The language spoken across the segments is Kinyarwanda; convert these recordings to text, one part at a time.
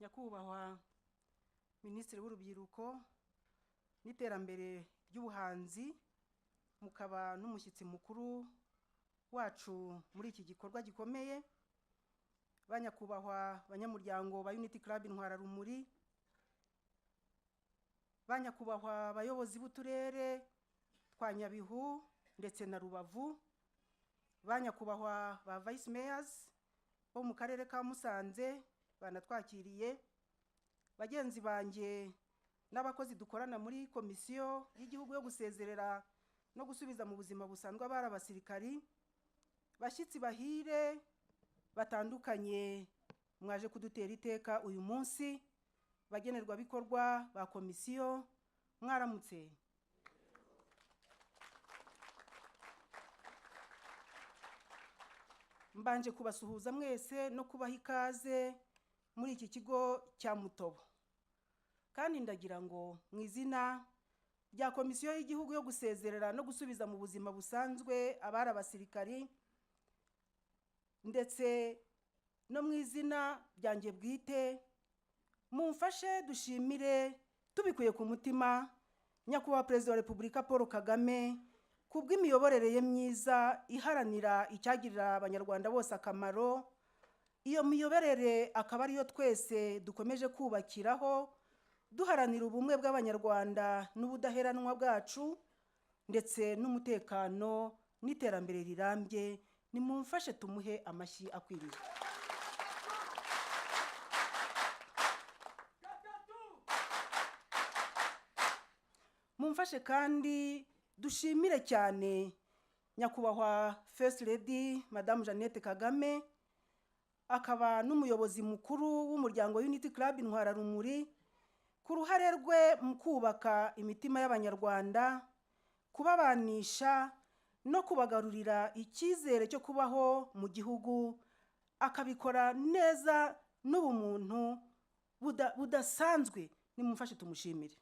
nyakubahwa Minisitiri w'Urubyiruko n'iterambere ry'ubuhanzi, mukaba n'umushyitsi mukuru wacu muri iki gikorwa gikomeye, banyakubahwa banyamuryango ba Unity Club Intwararumuri, banyakubahwa abayobozi b'uturere twa Nyabihu ndetse na Rubavu, banyakubahwa ba Vice Mayors bo mu karere ka Musanze banatwakiriye, bagenzi banjye n'abakozi dukorana muri komisiyo y'igihugu yo gusezerera no gusubiza mu buzima busanzwe abari abasirikari, bashyitsi bahire batandukanye mwaje kudutera iteka uyu munsi, bagenerwabikorwa ba komisiyo mwaramutse. Mbanje kubasuhuza mwese no kubaha ikaze muri iki kigo cya Mutobo, kandi ndagira ngo mu izina rya komisiyo y'igihugu yo gusezerera no gusubiza mu buzima busanzwe abari abasirikari ndetse no mu izina ryanjye bwite, mumfashe dushimire tubikuye ku mutima nyakubahwa Perezida wa Repubulika Paul Kagame kubw'imiyoborere ye myiza iharanira icyagirira abanyarwanda bose akamaro. Iyo miyoborere akaba ariyo twese dukomeje kubakiraho, duharanira ubumwe bw'abanyarwanda n'ubudaheranwa bwacu ndetse n'umutekano n'iterambere rirambye. Nimumfashe tumuhe amashyi akwiriye. Mumfashe kandi dushimire cyane nyakubahwa First Lady Madame Jeannette Kagame, akaba n'umuyobozi mukuru w'umuryango Unity Club Intwararumuri, ku ruhare rwe mu kubaka imitima y'abanyarwanda, kubabanisha no kubagarurira icyizere cyo kubaho mu gihugu, akabikora neza n'ubumuntu budasanzwe. Nimumfashe tumushimire.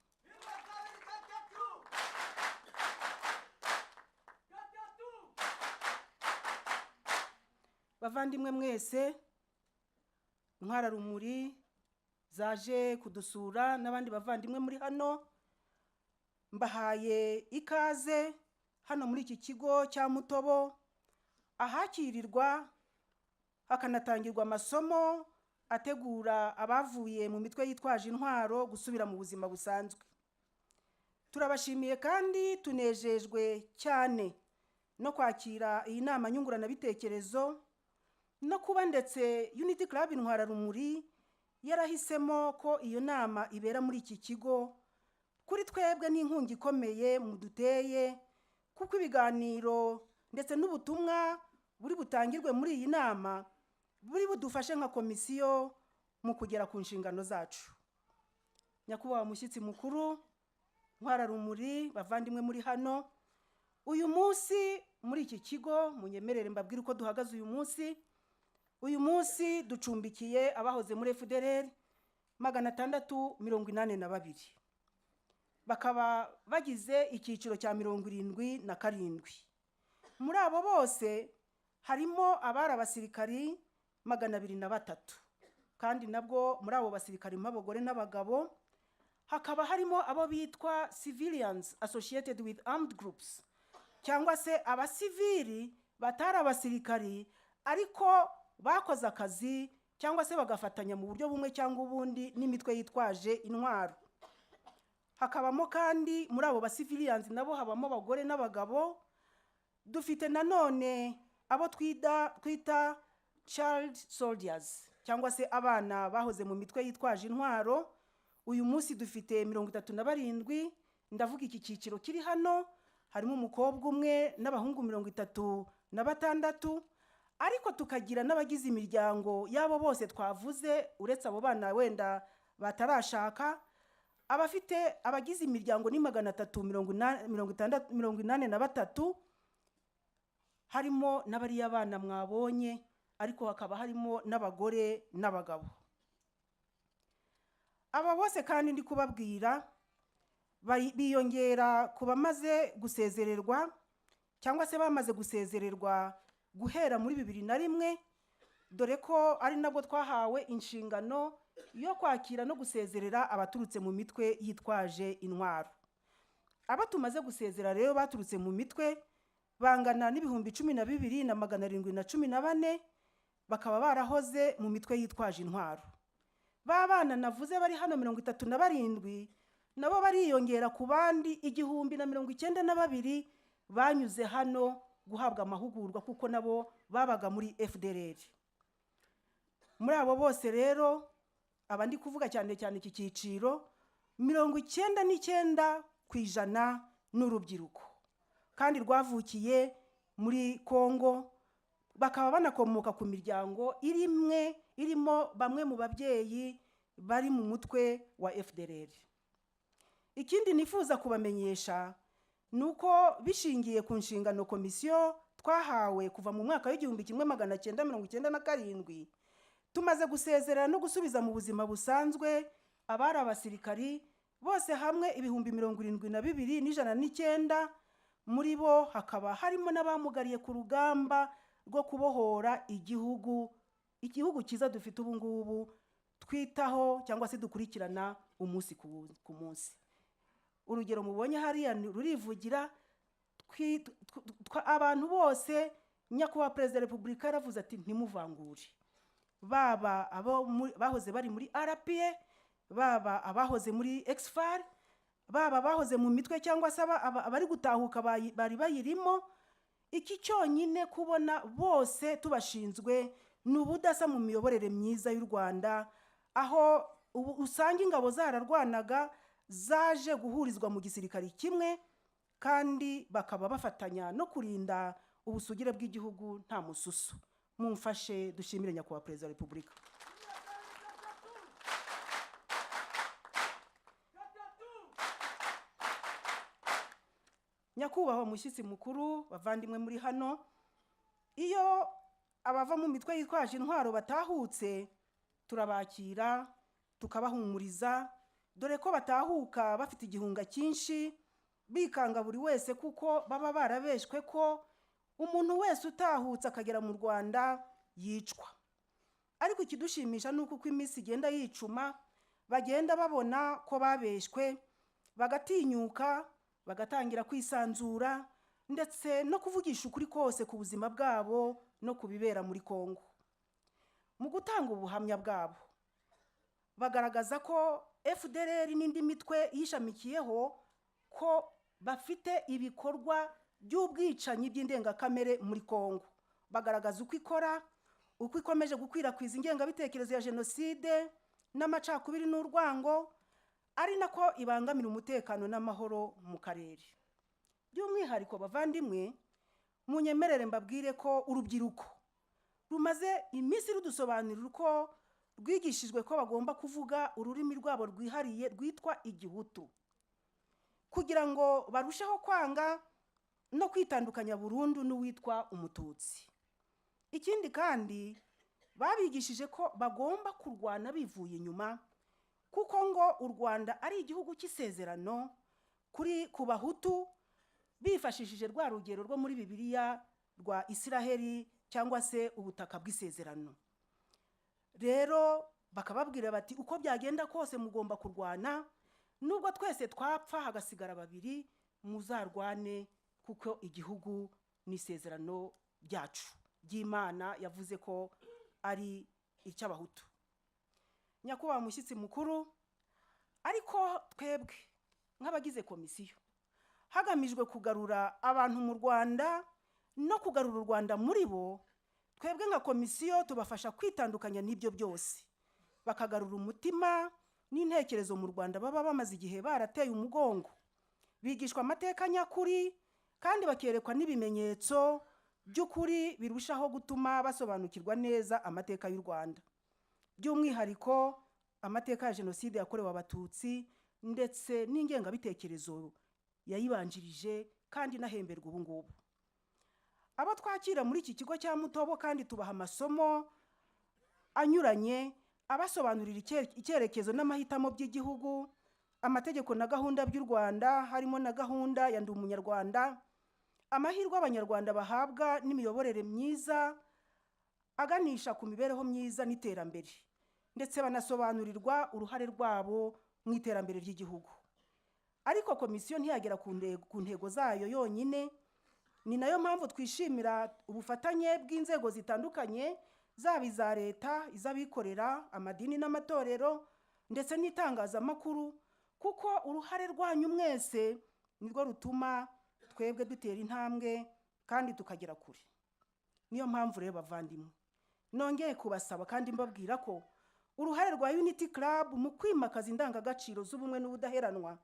Bavandimwe mwese, Intwararumuri zaje kudusura n'abandi bavandimwe muri hano, mbahaye ikaze hano muri iki kigo cya Mutobo, ahakirirwa hakanatangirwa amasomo ategura abavuye mu mitwe yitwaje intwaro gusubira mu buzima busanzwe. Turabashimiye kandi tunejejwe cyane no kwakira iyi nama nyunguranabitekerezo no kuba ndetse Unity Club Intwararumuri yarahisemo ko iyo nama ibera muri iki kigo. Kuri twebwe n'inkunga ikomeye muduteye, kuko ibiganiro ndetse n'ubutumwa buri butangirwe muri iyi nama buri budufashe nka komisiyo mu kugera ku nshingano zacu. Nyakubahwa mushyitsi mukuru, Intwararumuri, bavandimwe muri hano, uyu munsi muri iki kigo munyemerere mbabwire uko duhagaze uyu munsi. Uyu munsi ducumbikiye abahoze muri FDLR 682, bakaba bagize icyiciro cya 77. Muri abo bose harimo abari abasirikari 203, kandi nabwo muri abo basirikari abagore n'abagabo, hakaba harimo abo bitwa civilians associated with armed groups, cyangwa se abasivili batari abasirikari ariko bakoze akazi cyangwa se bagafatanya mu buryo bumwe cyangwa ubundi n'imitwe yitwaje intwaro. Hakabamo kandi muri abo basivilians nabo habamo abagore n'abagabo. Dufite nanone abo twita child soldiers, cyangwa se abana bahoze mu mitwe yitwaje intwaro. Uyu munsi dufite 37, ndavuga iki cyiciro kiri hano, harimo umukobwa umwe n'abahungu 36, ariko tukagira n'abagize imiryango yabo bose twavuze, uretse abo bana wenda batarashaka. Abagize imiryango ni 383, harimo n'abariya bana mwabonye, ariko hakaba harimo n'abagore n'abagabo. Aba bose kandi ndi kubabwira biyongera ku bamaze gusezererwa cyangwa se bamaze gusezererwa guhera muri 2001, dore ko ari nabwo twahawe inshingano yo kwakira no gusezerera abaturutse mu mitwe yitwaje intwaro. Aba tumaze gusezera rero baturutse mu mitwe bangana n'ibihumbi 12,714 bakaba barahoze mu mitwe yitwaje intwaro. Babana navuze bari hano 37 nabo bariyongera ku bandi 1,092 banyuze hano guhabwa amahugurwa kuko nabo babaga muri FDLR. Muri abo bose rero abandi kuvuga cyane cyane iki cyiciro 99% n'urubyiruko kandi rwavukiye muri Kongo, bakaba banakomoka ku miryango irimo bamwe mu babyeyi bari mu mutwe wa FDLR. Ikindi nifuza kubamenyesha nuko bishingiye ku nshingano komisiyo twahawe kuva mu mwaka w'1997 tumaze gusezerera no gusubiza mu buzima busanzwe abari abasirikari bose hamwe 72,109. Muri bo hakaba harimo n'abamugariye ku rugamba rwo kubohora igihugu kiza dufite ubu ngubu twitaho cyangwa se dukurikirana umunsi ku munsi. Urugero mubonye hariya rurivugira abantu bose nyakubahwa Perezida wa Repubulika yaravuze ati ntimuvangure, baba bahoze bari muri RPA, baba abahoze muri Exfar, baba bahoze mu mitwe cyangwa se abari gutahuka bari bayirimo. Iki cyonyine kubona bose tubashinzwe n'ubudasa mu miyoborere myiza y'u Rwanda, aho usanga ingabo zararwanaga zaje guhurizwa mu gisirikari kimwe kandi bakaba bafatanya no kurinda ubusugire bw'igihugu nta mususu. Mumfashe dushimire nyakubahwa Perezida wa Repubulika. Nyakubahwa mushyitsi mukuru, bavandimwe muri hano, iyo abava mu mitwe yitwaje intwaro batahutse turabakira tukabahumuriza, dore ko batahuka bafite igihunga cyinshi bikanga buri wese kuko baba barabeshwe ko umuntu wese utahutse akagera mu Rwanda yicwa. Ariko ikidushimisha nuko uko iminsi igenda yicuma bagenda babona ko babeshwe, bagatinyuka, bagatangira kwisanzura ndetse no kuvugisha ukuri kose ku buzima bwabo no kubibera muri Kongo. Mu gutanga ubuhamya bwabo bagaragaza ko FDLR n'indi mitwe yishamikiyeho ko bafite ibikorwa by'ubwicanyi by'indengakamere muri Kongo. Bagaragaza uko ikora, uko ikomeje gukwirakwiza ingengabitekerezo ya jenoside n'amacakubiri n'urwango, ari nako ibangamira umutekano n'amahoro mu karere. By'umwihariko bavandimwe, munyemerere mbabwire ko urubyiruko rumaze iminsi rudusobanurira uko rwigishijwe ko bagomba kuvuga ururimi rwabo rwihariye rwitwa Igihutu, kugira ngo barusheho kwanga no kwitandukanya burundu n'uwitwa Umututsi. Ikindi kandi babigishije ko bagomba kurwana bivuye inyuma, kuko ngo u Rwanda ari igihugu cy'isezerano ku Bahutu, bifashishije rwa rugero rwo muri Bibiliya rwa Isiraheli cyangwa se ubutaka bw'isezerano. Rero bakababwira bati uko byagenda kose mugomba kurwana, nubwo twese twapfa hagasigara babiri, muzarwane kuko igihugu n'isezerano ryacu ry'Imana yavuze ko ari icy'Abahutu. Nyakubahwa mushyitsi mukuru, ariko twebwe nk'abagize komisiyo hagamijwe kugarura abantu mu Rwanda no kugarura u Rwanda muri bo, twebwe nka komisiyo tubafasha kwitandukanya n'ibyo byose, bakagarura umutima n'intekerezo mu Rwanda baba bamaze igihe barateye umugongo. Bigishwa amateka nyakuri kandi bakerekwa n'ibimenyetso by'ukuri birushaho gutuma basobanukirwa neza amateka y'u Rwanda, by'umwihariko amateka ya jenoside yakorewe Abatutsi ndetse n'ingengabitekerezo yayibanjirije kandi nahemberwa ubu ngubu. Abo twakira muri iki kigo cya Mutobo kandi tubaha amasomo anyuranye abasobanurira icyerekezo n'amahitamo by'igihugu, amategeko na gahunda by'u Rwanda, harimo na gahunda ya Ndi Umunyarwanda, amahirwe abanyarwanda bahabwa n'imiyoborere myiza aganisha ku mibereho myiza n'iterambere, ndetse banasobanurirwa uruhare rwabo mu iterambere ry'igihugu. Ariko komisiyo ntiyagera ku ntego zayo yonyine, ni nayo mpamvu twishimira ubufatanye bw'inzego zitandukanye, zaba iza leta, iz'abikorera, amadini n'amatorero, ndetse n'itangazamakuru, kuko uruhare rwanyu mwese nirwo rutuma twebwe dutera intambwe kandi tukagera kure. Niyo mpamvu rero bavandimwe, nongeye kubasaba kandi mbabwira ko uruhare rwa Unity Club mu kwimakaza indangagaciro z'ubumwe n'ubudaheranwa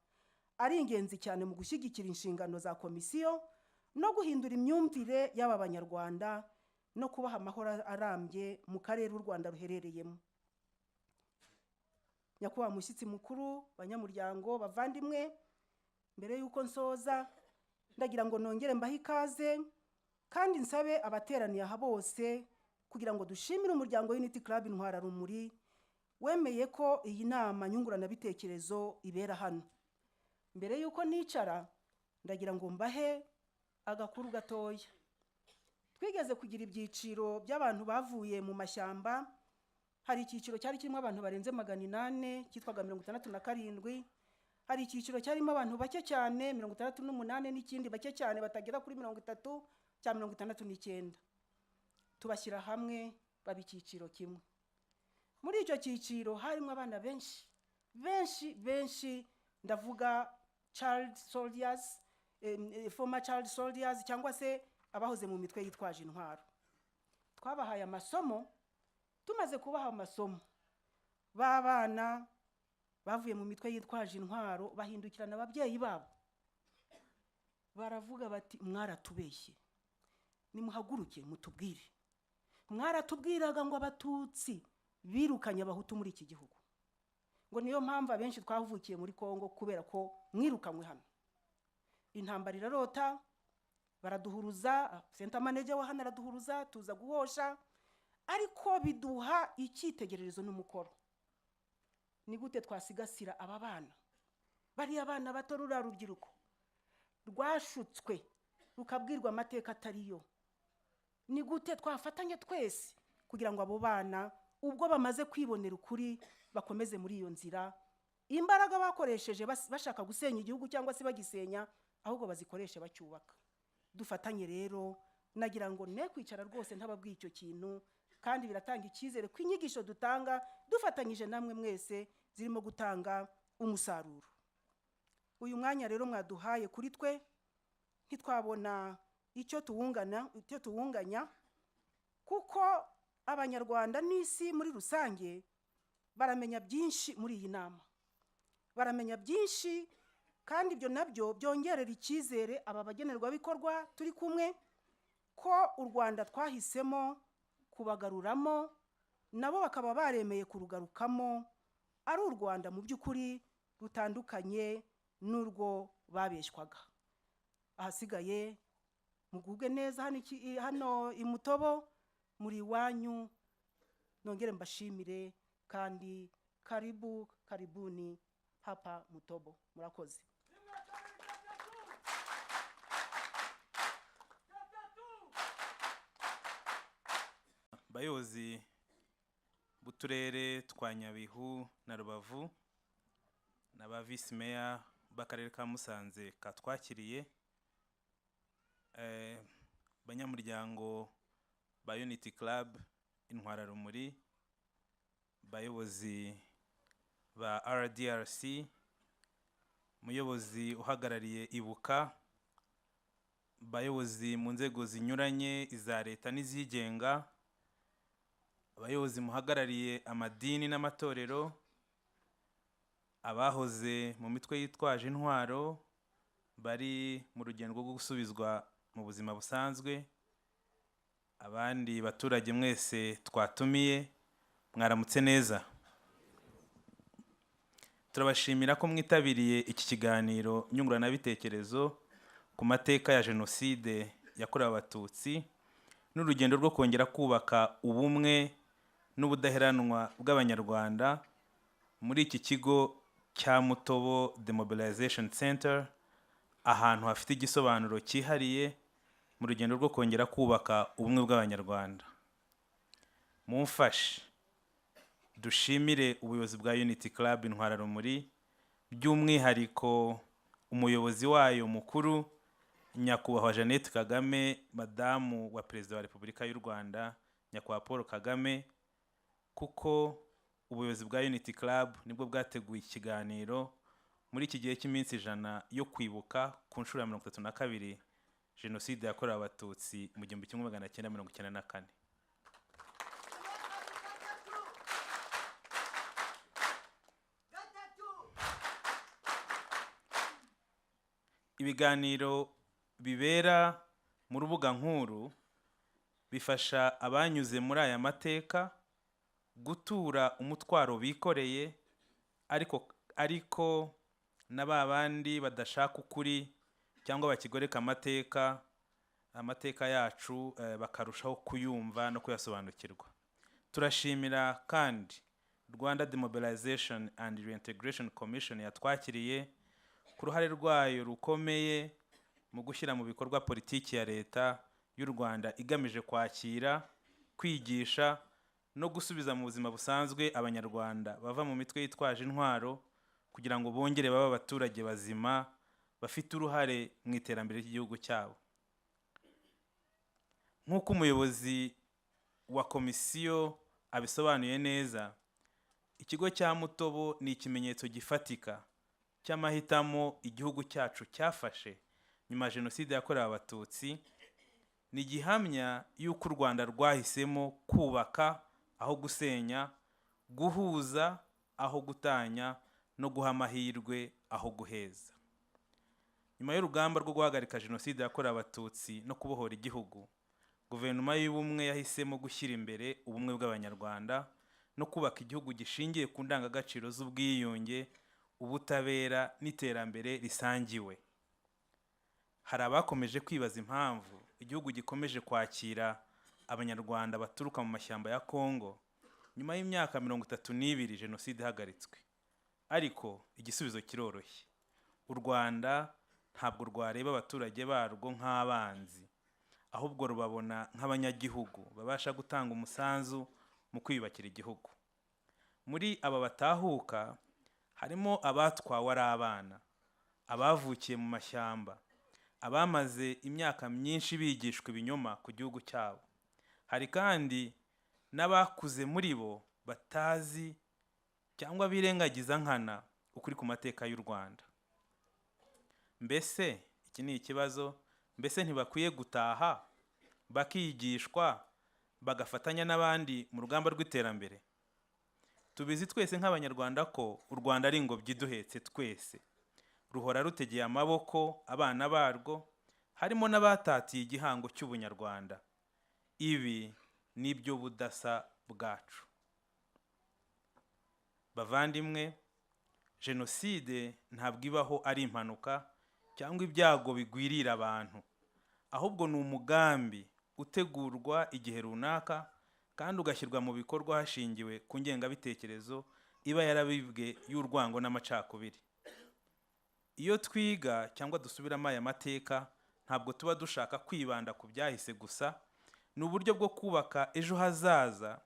ari ingenzi cyane mu gushyigikira inshingano za komisiyo no guhindura imyumvire y'aba Banyarwanda no kubaha amahoro arambye mu karere u Rwanda ruherereyemo. Nyakubahwa mushyitsi mukuru, banyamuryango, bavandimwe, mbere y'uko nsoza ndagira ngo nongere mbahe ikaze kandi nsabe abateraniye aha bose kugira ngo dushimire umuryango Unity Club Intwararumuri wemeye ko iyi nama nyunguranabitekerezo ibera hano. Mbere y'uko nicara ndagira ngo mbahe agakuru gatoya. Twigeze kugira ibyiciro by'abantu bavuye mu mashyamba. Hari icyiciro cyari kirimo abantu barenze 800 cyitwaga 67, hari icyiciro cyarimo abantu bake cyane 68 n'ikindi bake cyane batagera kuri 30 cya 69. Tubashyira hamwe baba icyiciro kimwe. Muri icyo cyiciro harimo abana benshi, ndavuga child soldiers, former child soldiers, cyangwa se abahoze mu mitwe yitwaje intwaro. Twabahaye amasomo. Tumaze kubaha amasomo, babana bavuye mu mitwe yitwaje intwaro bahindukirana ababyeyi babo, baravuga bati mwaratubeshye, nimuhaguruke mutubwire. Mwaratubwiraga ngo abatutsi birukanye abahutu muri iki gihugu, ngo niyo mpamvu abenshi twavukiye muri Kongo kubera ko mwirukanywe hano. Intambara irarota, baraduhuruza, center manager wa hano araduhuruza, tuza guhosha, ariko biduha icyitegererezo n'umukoro. Ni gute twasigasira aba bana? Bari abana bato, rubyiruko rwashutswe rukabwirwa amateka atariyo. Ni gute twafatanya twese kugira ngo abo bana ubwo bamaze kwibonera ukuri bakomeze muri iyo nzira? Imbaraga bakoresheje bashaka gusenya igihugu cyangwa se bagisenya, ahubwo bazikoreshe bacyubaka. Dufatanye rero, nagira ngo ne kwicara rwose ntababwiye icyo kintu, kandi biratanga icyizere ko inyigisho dutanga dufatanyije namwe mwese zirimo gutanga umusaruro. Uyu mwanya rero mwaduhaye kuri twe ntitwabona icyo tuwunganya, kuko Abanyarwanda n'isi muri rusange baramenya byinshi muri iyi nama. Baramenya byinshi, kandi ibyo nabyo byongerera icyizere aba bagenerwabikorwa turi kumwe ko u Rwanda twahisemo kubagaruramo, nabo bakaba baremeye kurugarukamo, ari u Rwanda mu by'ukuri rutandukanye n'urwo babeshywaga. Ahasigaye mugubwe neza hano i Mutobo, muri wanyu. Nongere mbashimire kandi karibuni hapa Mutobo. Murakoze. Bayobozi b'uturere twa Nyabihu na Rubavu n'aba vice mayor b'akarere ka Musanze katwakiriye, banyamuryango ba Unity Club Intwararumuri, bayobozi ba RDRC, muyobozi uhagarariye Ibuka, bayobozi mu nzego zinyuranye iza leta n'izigenga, abayobozi muhagarariye amadini n'amatorero, abahoze mu mitwe yitwaje intwaro bari mu rugendo rwo gusubizwa mu buzima busanzwe, abandi baturage mwese twatumiye, mwaramutse neza. Turabashimira ko mwitabiriye iki kiganiro nyunguranabitekerezo ku mateka ya Jenoside yakorewe Abatutsi n'urugendo rwo kongera kubaka ubumwe n'ubudaheranwa bw'Abanyarwanda muri iki kigo cya Mutobo Demobilization Center, ahantu hafite igisobanuro cyihariye mu rugendo rwo kongera kubaka ubumwe bw'Abanyarwanda. Mumfashe dushimire ubuyobozi bwa Unity Club Intwararumuri, by'umwihariko umuyobozi wayo mukuru nyakubahwa Jeannette Kagame, madamu wa perezida wa Repubulika y'u Rwanda nyakubahwa Paul Kagame, kuko ubuyobozi bwa Unity Club nibwo bwateguye ikiganiro muri iki gihe cy'iminsi 100 yo kwibuka ku nshuro ya 32 Jenoside yakorewe Abatutsi mu 1994. Ibiganiro bibera mu rubuga nkuru bifasha abanyuze muri aya mateka gutura umutwaro bikoreye, ariko n'ababandi badashaka ukuri cyangwa bakigoreka amateka yacu bakarushaho kuyumva no kuyasobanukirwa. Turashimira kandi Rwanda Demobilization and Reintegration Commission yatwakiriye ku ruhare rwayo rukomeye mu gushyira mu bikorwa politiki ya leta y'u Rwanda igamije kwakira, kwigisha no gusubiza mu buzima busanzwe abanyarwanda bava mu mitwe yitwaje intwaro kugira ngo bongere baba abaturage bazima bafite uruhare mu iterambere ry'igihugu cyabo. Nk'uko umuyobozi wa komisiyo abisobanuye neza, ikigo cya Mutobo ni ikimenyetso gifatika cy'amahitamo igihugu cyacu cyafashe nyuma Jenoside yakorewe Abatutsi. Ni gihamya y'uko u Rwanda rwahisemo kubaka aho gusenya, guhuza aho gutanya no guha amahirwe aho guheza. Nyuma y'urugamba rwo guhagarika Jenoside yakorewe Abatutsi no kubohora igihugu, guverinoma y'ubumwe yahisemo gushyira imbere ubumwe bw'abanyarwanda no kubaka igihugu gishingiye ku ndangagaciro z'ubwiyunge, ubutabera n'iterambere risangiwe. Hari abakomeje kwibaza impamvu igihugu gikomeje kwakira abanyarwanda baturuka mu mashyamba ya Kongo nyuma y'imyaka 32 Jenoside ihagaritswe. Ariko igisubizo kiroroshye. U Rwanda ntabwo rwareba abaturage barwo nk'abanzi, ahubwo rubabona nk'abanyagihugu babasha gutanga umusanzu mu kwiyubakira igihugu. Muri aba batahuka harimo abatwawe ari abana, abavukiye mu mashyamba, abamaze imyaka myinshi bigishwa ibinyoma ku gihugu cyabo. Hari kandi n'abakuze muri bo batazi cyangwa birengagiza nkana ukuri ku mateka y'u Rwanda. Mbese iki ni ikibazo, mbese ntibakwiye gutaha bakigishwa bagafatanya n'abandi mu rugamba rw'iterambere? Tubizi twese nk'abanyarwanda ko u Rwanda ari ingobyi iduhetse twese, ruhora rutegeye amaboko abana barwo, harimo n'abatatiye igihango cy'ubunyarwanda. Ibi nibyo budasa bwacu. Bavandimwe, Jenoside ntabwo ibaho ari impanuka cyangwa ibyago bigwirira abantu, ahubwo ni umugambi utegurwa igihe runaka kandi ugashyirwa mu bikorwa hashingiwe ku ngengabitekerezo iba yarabibwe y'urwango n'amacakubiri. Iyo twiga cyangwa dusubiramo aya mateka, ntabwo tuba dushaka kwibanda ku byahise gusa, ni uburyo bwo kubaka ejo hazaza,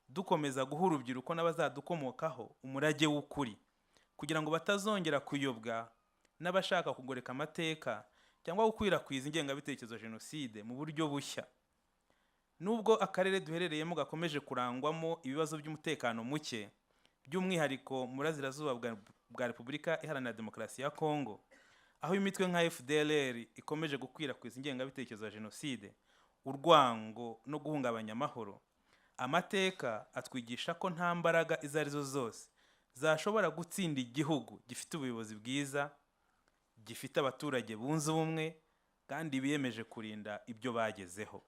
dukomeza guha urubyiruko n'abazadukomokaho umurage w'ukuri, kugira ngo batazongera kuyobwa n'abashaka kugoreka amateka cyangwa gukwirakwiza ingengabitekerezo Jenoside mu buryo bushya. Nubwo akarere duherereyemo gakomeje kurangwamo ibibazo by'umutekano muke, by'umwihariko mu burasirazuba bwa Repubulika Iharanira Demokarasi ya Kongo, aho imitwe nka FDLR ikomeje gukwirakwiza ingengabitekerezo ya Jenoside, urwango no guhungabanya amahoro, amateka atwigisha ko nta mbaraga izo arizo zose zashobora gutsinda igihugu gifite ubuyobozi bwiza, gifite abaturage bunze ubumwe kandi biyemeje kurinda ibyo bagezeho.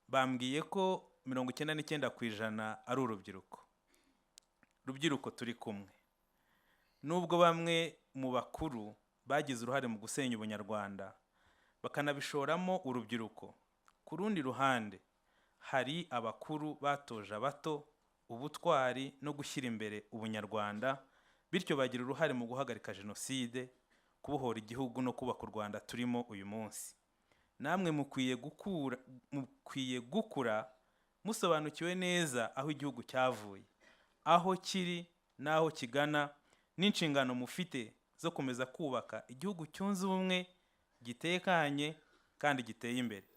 Bambwiye ko 99% ari urubyiruko. Rubyiruko turi kumwe. Nubwo bamwe mu bakuru bagize uruhare mu gusenya ubunyarwanda bakanabishoramo urubyiruko, ku rundi ruhande hari abakuru batoje abato ubutwari no gushyira imbere ubunyarwanda, bityo bagira uruhare mu guhagarika Jenoside, kubohora igihugu no kubaka u Rwanda turimo uyu munsi. Namwe mukwiye gukura musobanukiwe neza aho igihugu cyavuye, aho kiri n'aho kigana, n'inshingano mufite zo komeza kubaka igihugu cyunze ubumwe, gitekanye kandi giteye imbere.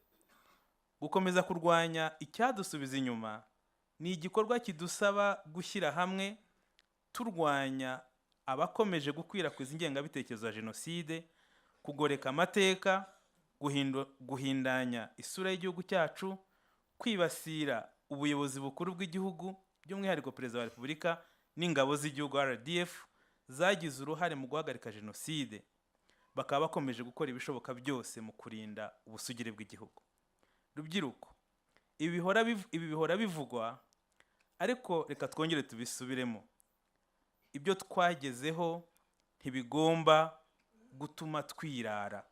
Gukomeza kurwanya icyadusubiza inyuma ni igikorwa kidusaba gushyira hamwe, turwanya abakomeje gukwirakwiza ingengabitekerezo ya jenoside, kugoreka amateka, guhindanya isura y'igihugu cyacu, kwibasira ubuyobozi bukuru bw'igihugu, by'umwihariko Perezida wa Repubulika n'ingabo z'igihugu RDF zagize uruhare mu guhagarika jenoside, bakaba bakomeje gukora ibishoboka byose mu kurinda ubusugire bw'igihugu. Rubyiruko, ibi bihora bivugwa, ariko reka twongere tubisubiremo. Ibyo twagezeho ntibigomba gutuma twirara.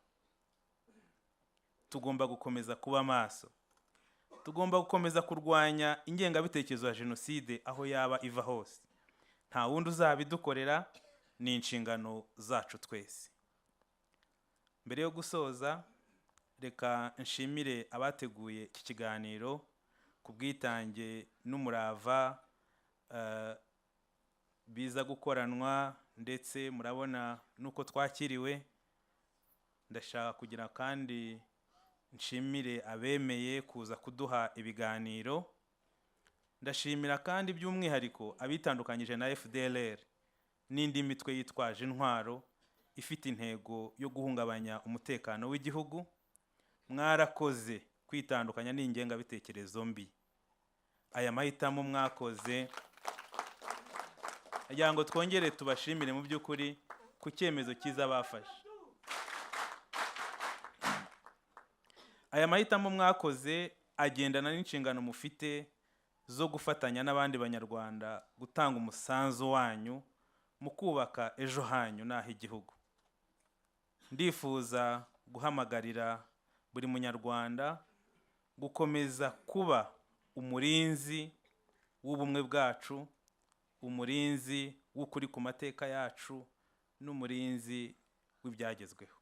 Tugomba gukomeza kuba maso. Tugomba gukomeza kurwanya ingengabitekerezo ya jenoside aho yaba iva hose. Nta wundi uzabidukorera, ni inshingano zacu twese. Mbere yo gusoza, reka nshimire abateguye iki kiganiro ku bwitange n'umurava biza gukoranwa, ndetse murabona nuko twakiriwe. Ndashaka kugira kandi nshimire abemeye kuza kuduha ibiganiro. Ndashimira kandi by'umwihariko abitandukanyije na FDLR n'indi mitwe yitwaje intwaro ifite intego yo guhungabanya umutekano w'igihugu. Mwarakoze kwitandukanya n'ingengabitekerezo mbi. Aya mahitamo mwakoze, kugira ngo twongere tubashimire mu by'ukuri ku cyemezo cyiza bafashe. Aya mahitamo mwakoze agendana n'inshingano mufite zo gufatanya n'abandi banyarwanda gutanga umusanzu wanyu mu kubaka ejo hanyu n'ah'igihugu. Ndifuza guhamagarira buri munyarwanda gukomeza kuba umurinzi w'ubumwe bwacu, umurinzi w'ukuri ku mateka yacu, n'umurinzi w'ibyagezweho.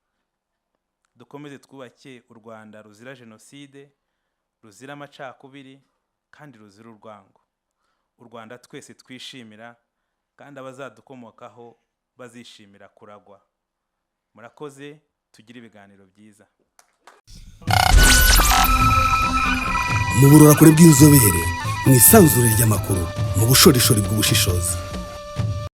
Dukomeze twubake u Rwanda ruzira jenoside, ruzira amacakubiri kandi ruzira urwango. U Rwanda twese twishimira kandi abazadukomokaho bazishimira kuragwa. Murakoze, tugire ibiganiro byiza. Mu burora kure bw'inzobere, mu isanzure ry'amakuru, mu bushorishori bw'ubushishozi.